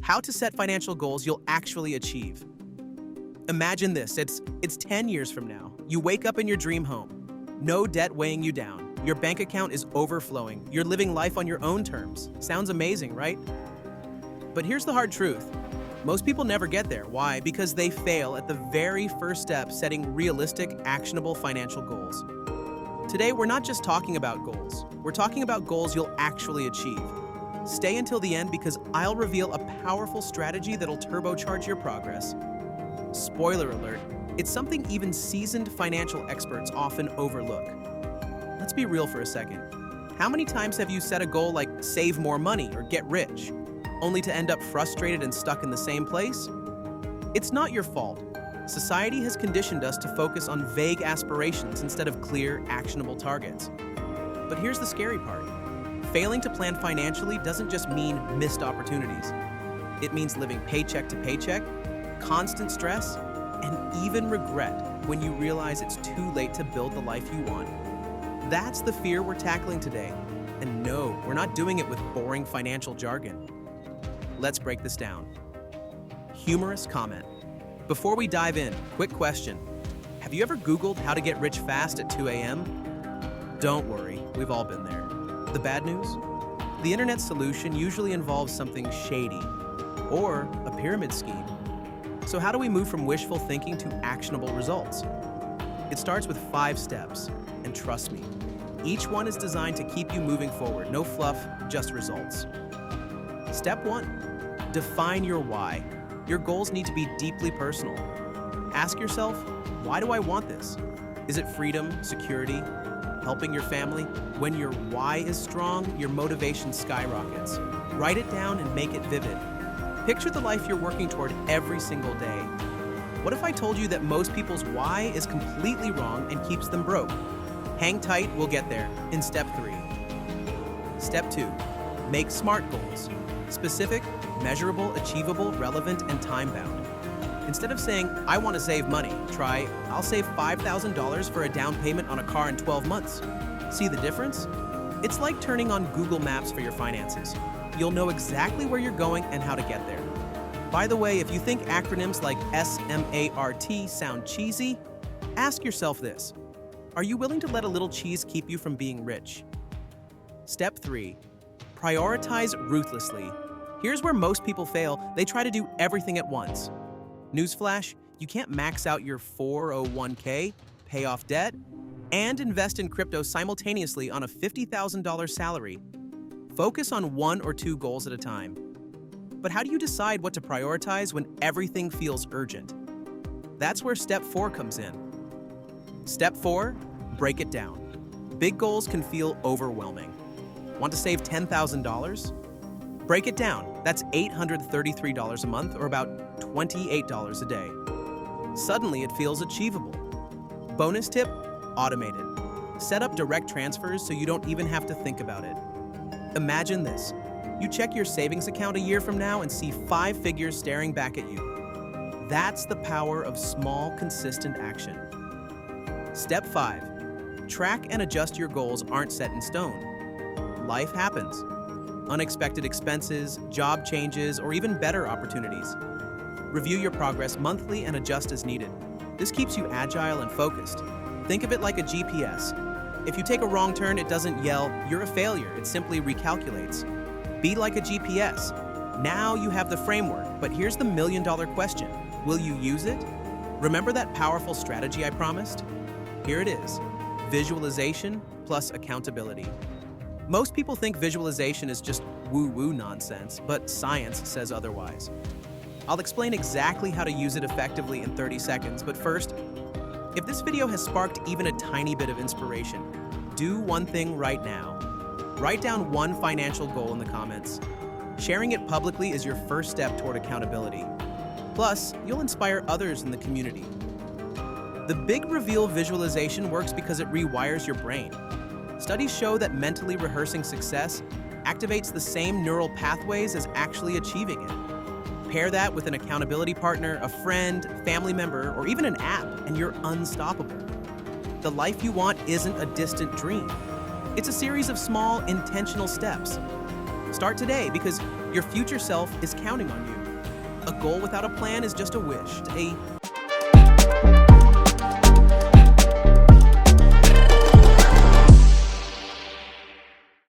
How to set financial goals you'll actually achieve. Imagine this, it's 10 years from now. You wake up in your dream home. No debt weighing you down. Your bank account is overflowing. You're living life on your own terms. Sounds amazing, right? But here's the hard truth. Most people never get there. Why? Because they fail at the very first step, setting realistic, actionable financial goals. Today, we're not just talking about goals. We're talking about goals you'll actually achieve. Stay until the end because I'll reveal a powerful strategy that'll turbocharge your progress. Spoiler alert, it's something even seasoned financial experts often overlook. Let's be real for a second. How many times have you set a goal like save more money or get rich, only to end up frustrated and stuck in the same place? It's not your fault. Society has conditioned us to focus on vague aspirations instead of clear, actionable targets. But here's the scary part. Failing to plan financially doesn't just mean missed opportunities. It means living paycheck to paycheck, constant stress, and even regret when you realize it's too late to build the life you want. That's the fear we're tackling today. And no, we're not doing it with boring financial jargon. Let's break this down. Humorous comment. Before we dive in, quick question. Have you ever Googled how to get rich fast at 2 a.m.? Don't worry, we've all been there. The bad news? The internet's solution usually involves something shady or a pyramid scheme. So how do we move from wishful thinking to actionable results? It starts with 5 steps, and trust me, each one is designed to keep you moving forward. No fluff, just results. Step 1, define your why. Your goals need to be deeply personal. Ask yourself, why do I want this? Is it freedom, security, helping your family? When your why is strong, your motivation skyrockets. Write it down and make it vivid. Picture the life you're working toward every single day. What if I told you that most people's why is completely wrong and keeps them broke? Hang tight, we'll get there in step 3. Step 2, make SMART goals. Specific, measurable, achievable, relevant, and time-bound. Instead of saying, I want to save money, try, I'll save $5,000 for a down payment on a car in 12 months. See the difference? It's like turning on Google Maps for your finances. You'll know exactly where you're going and how to get there. By the way, if you think acronyms like SMART sound cheesy, ask yourself this. Are you willing to let a little cheese keep you from being rich? Step 3, prioritize ruthlessly. Here's where most people fail. They try to do everything at once. Newsflash, you can't max out your 401k, pay off debt, and invest in crypto simultaneously on a $50,000 salary. Focus on 1 or 2 goals at a time. But how do you decide what to prioritize when everything feels urgent? That's where step 4 comes in. Step 4, break it down. Big goals can feel overwhelming. Want to save $10,000? Break it down. That's $833 a month, or about $28 a day. Suddenly, it feels achievable. Bonus tip, automated. Set up direct transfers so you don't even have to think about it. Imagine this. You check your savings account a year from now and see 5 figures staring back at you. That's the power of small, consistent action. Step 5, track and adjust your goals aren't set in stone. Life happens. Unexpected expenses, job changes, or even better opportunities. Review your progress monthly and adjust as needed. This keeps you agile and focused. Think of it like a GPS. If you take a wrong turn, it doesn't yell, "You're a failure." It simply recalculates. Be like a GPS. Now you have the framework, but here's the million-dollar question. Will you use it? Remember that powerful strategy I promised? Here it is. Visualization plus accountability. Most people think visualization is just woo-woo nonsense, but science says otherwise. I'll explain exactly how to use it effectively in 30 seconds, but first, if this video has sparked even a tiny bit of inspiration, do one thing right now. Write down 1 financial goal in the comments. Sharing it publicly is your first step toward accountability. Plus, you'll inspire others in the community. The big reveal visualization works because it rewires your brain. Studies show that mentally rehearsing success activates the same neural pathways as actually achieving it. Pair that with an accountability partner, a friend, family member, or even an app, and you're unstoppable. The life you want isn't a distant dream. It's a series of small, intentional steps. Start today because Your future self is counting on you. A goal without a plan is just a wish. A